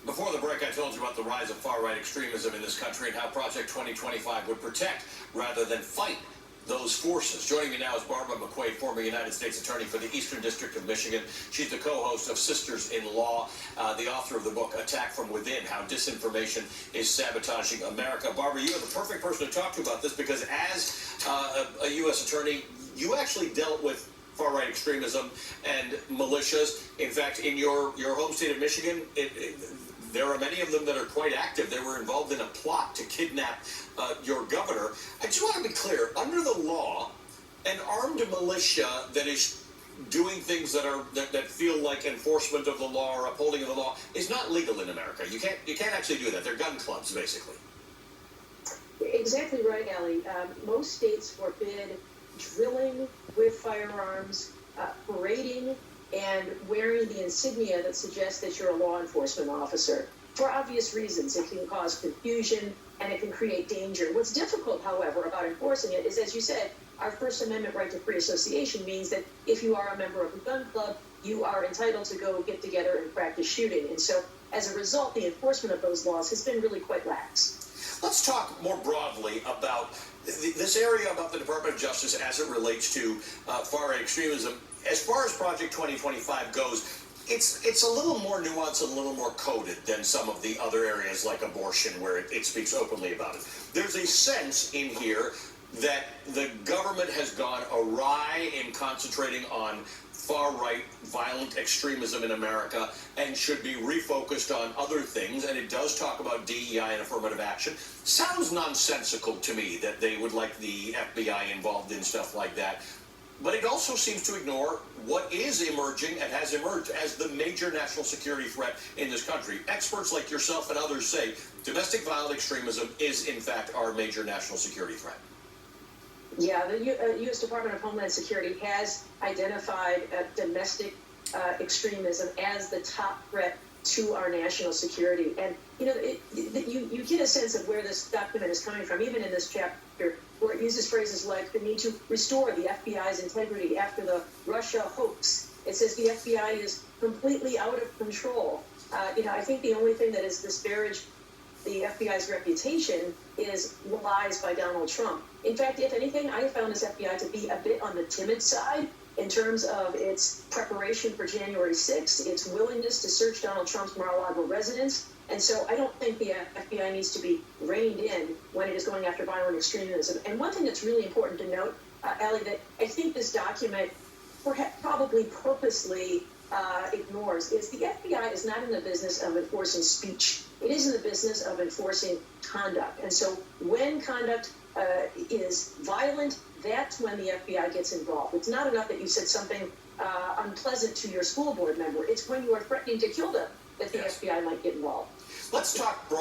Before the break, I told you about the rise of far-right extremism in this country and how Project 2025 would protect rather than fight those forces. Joining me now is Barbara McQuaid, former United States Attorney for the Eastern District of Michigan. She's the co-host of Sisters in Law, the author of the book Attack from Within, How Disinformation is Sabotaging America. Barbara, you are the perfect person to talk to about this because as a U.S. attorney, you actually dealt with far-right extremism and militias. In fact, in your home state of Michigan, there are many of them that are quite active. They were involved in a plot to kidnap your governor. I just want to be clear, under the law, an armed militia that is doing things that feel like enforcement of the law or upholding of the law is not legal in America. You can't actually do that. They're gun clubs, basically. Exactly right, Allie. Most states forbid drilling with firearms, parading, and wearing the insignia that suggests that you're a law enforcement officer. For obvious reasons, it can cause confusion and it can create danger. What's difficult, however, about enforcing it is, as you said, our First Amendment right to free association means that if you are a member of a gun club, you are entitled to go get together and practice shooting. And so, as a result, the enforcement of those laws has been really quite lax. Let's talk more broadly about this area about the Department of Justice as it relates to far-right extremism. As far as Project 2025 goes, it's a little more nuanced and a little more coded than some of the other areas like abortion where it speaks openly about it. There's a sense in here that the government has gone awry in concentrating on far-right violent extremism in America and should be refocused on other things, and it does talk about DEI and affirmative action. Sounds nonsensical to me that they would like the FBI involved in stuff like that, but it also seems to ignore what is emerging and has emerged as the major national security threat in this country. Experts like yourself and others say domestic violent extremism is, in fact, our major national security threat. Yeah, the U.S. Department of Homeland Security has identified domestic extremism as the top threat to our national security. And, you know, you get a sense of where this document is coming from, even in this chapter, where it uses phrases like the need to restore the FBI's integrity after the Russia hoax. It says the FBI is completely out of control. I think the only thing that has disparaged the FBI's reputation is lies by Donald Trump. In fact, if anything, I have found this FBI to be a bit on the timid side in terms of its preparation for January 6th, its willingness to search Donald Trump's Mar-a-Lago residence. And so I don't think the FBI needs to be reined in when it is going after violent extremism. And one thing that's really important to note, Allie, that I think this document probably purposely ignores is the FBI is not in the business of enforcing speech. It is in the business of enforcing conduct. And so when conduct is violent, that's when the FBI gets involved. It's not enough that you said something unpleasant to your school board member. It's when you are threatening to kill them that the FBI might get involved. Let's talk broadly.